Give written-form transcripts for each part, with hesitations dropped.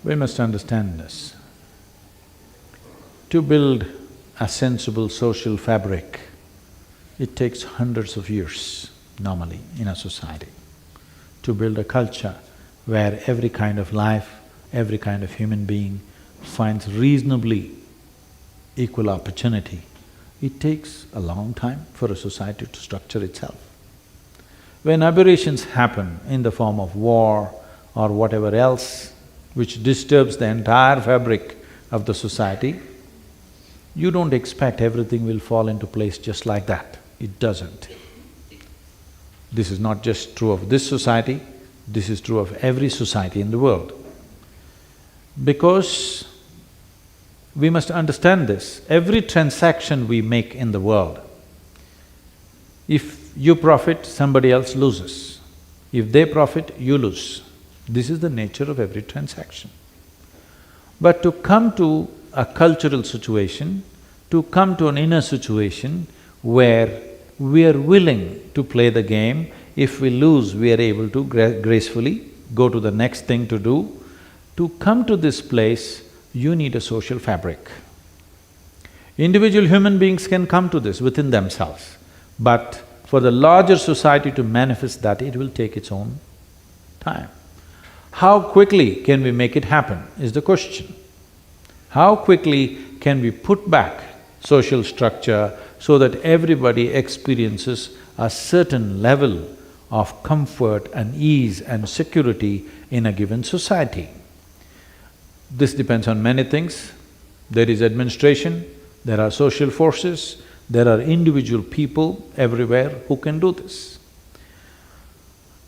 We must understand this. To build a sensible social fabric, it takes hundreds of years normally in a society. To build a culture where every kind of life, every kind of human being finds reasonably equal opportunity, it takes a long time for a society to structure itself. When aberrations happen in the form of war or whatever else which disturbs the entire fabric of the society, you don't expect everything will fall into place just like that. It doesn't. This is not just true of this society, this is true of every society in the world. Because we must understand this, every transaction we make in the world, if you profit, somebody else loses. If they profit, you lose. This is the nature of every transaction. But to come to a cultural situation, to come to an inner situation where we are willing to play the game, if we lose, we are able to gracefully go to the next thing to do. To come to this place, you need a social fabric. Individual human beings can come to this within themselves, but for the larger society to manifest that, it will take its own time. How quickly can we make it happen is the question. How quickly can we put back social structure so that everybody experiences a certain level of comfort and ease and security in a given society? This depends on many things. There is administration, there are social forces, there are individual people everywhere who can do this.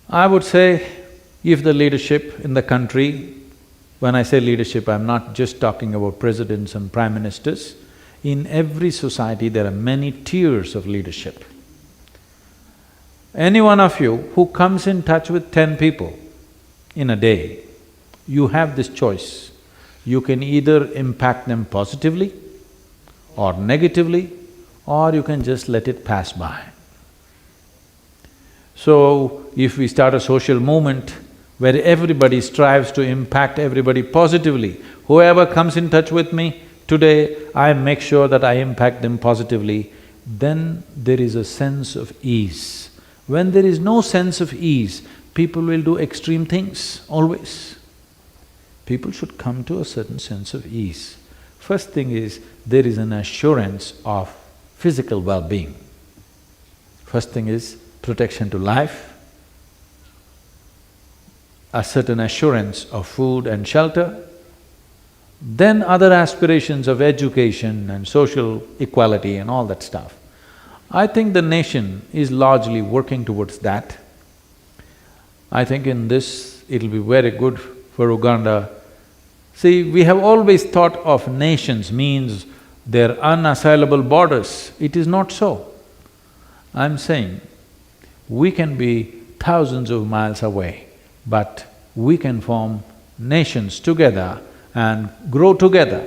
I would say, if the leadership in the country, when I say leadership, I'm not just talking about presidents and prime ministers, in every society there are many tiers of leadership. Any one of you who comes in touch with 10 people in a day, you have this choice. You can either impact them positively or negatively, or you can just let it pass by. So, if we start a social movement where everybody strives to impact everybody positively, whoever comes in touch with me, today I make sure that I impact them positively, then there is a sense of ease. When there is no sense of ease, people will do extreme things, always. People should come to a certain sense of ease. First thing is, there is an assurance of physical well-being. First thing is protection to life, a certain assurance of food and shelter, then other aspirations of education and social equality and all that stuff. I think the nation is largely working towards that. I think in this, it'll be very good for Uganda. See, we have always thought of nations means their unassailable borders. It is not so. I'm saying, we can be thousands of miles away, but we can form nations together and grow together.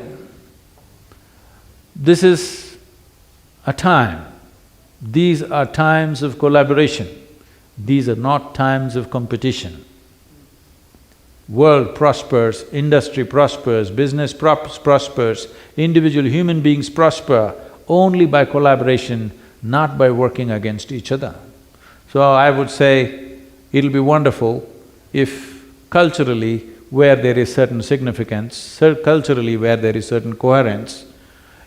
This is a time, these are times of collaboration, these are not times of competition. World prospers, industry prospers, business prospers, individual human beings prosper only by collaboration, not by working against each other. So I would say, it'll be wonderful if culturally, where there is certain significance, culturally where there is certain coherence,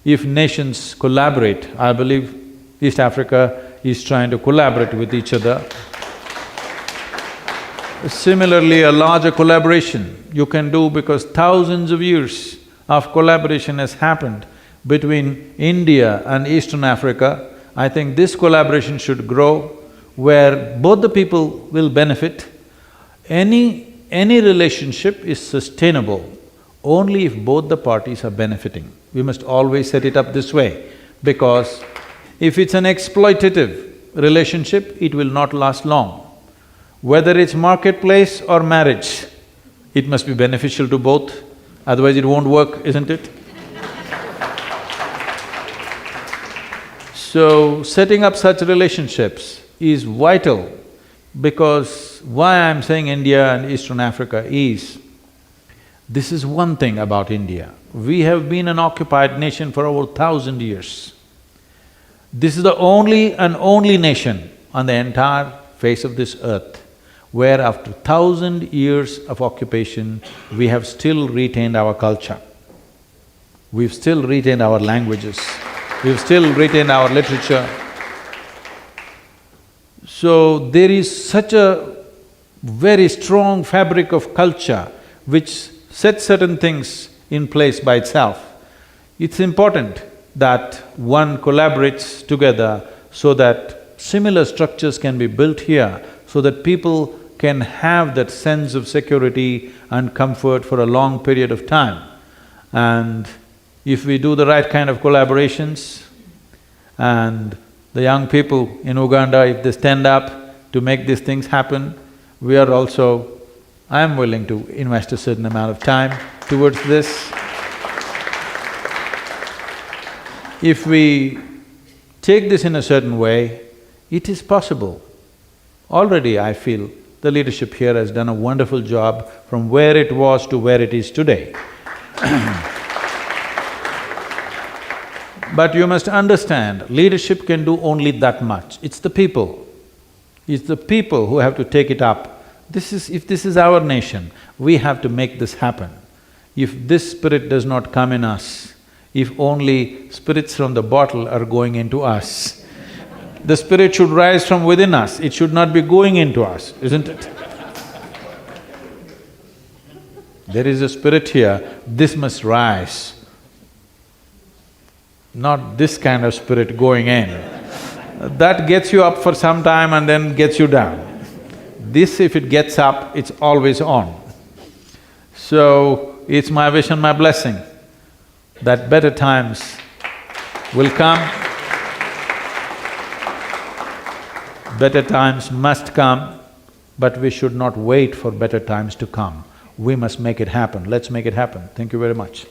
if nations collaborate, I believe East Africa is trying to collaborate with each other. Similarly, a larger collaboration you can do because thousands of years of collaboration has happened between India and Eastern Africa. I think this collaboration should grow where both the people will benefit. Any relationship is sustainable only if both the parties are benefiting. We must always set it up this way, because if it's an exploitative relationship, it will not last long. Whether it's marketplace or marriage, it must be beneficial to both, otherwise it won't work, isn't it? So, setting up such relationships is vital, because why I'm saying India and Eastern Africa is, This is one thing about India. We have been an occupied nation for over 1,000 years. This is the only and only nation on the entire face of this earth where after 1,000 years of occupation, we have still retained our culture. We've still retained our languages, we've still retained our literature. So there is such a very strong fabric of culture which sets certain things in place by itself. It's important that one collaborates together so that similar structures can be built here, so that people can have that sense of security and comfort for a long period of time. And if we do the right kind of collaborations, and the young people in Uganda, if they stand up to make these things happen, we are also… I am willing to invest a certain amount of time towards this. If we take this in a certain way, it is possible. Already I feel the leadership here has done a wonderful job from where it was to where it is today. But you must understand, leadership can do only that much. It's the people. It's the people who have to take it up. If this is our nation, we have to make this happen. If this spirit does not come in us, if only spirits from the bottle are going into us, the spirit should rise from within us, it should not be going into us, isn't it? There is a spirit here, this must rise. Not this kind of spirit going in. That gets you up for some time and then gets you down. This, if it gets up, it's always on. So, it's my wish and my blessing that better times will come. Better times must come, but we should not wait for better times to come. We must make it happen. Let's make it happen. Thank you very much.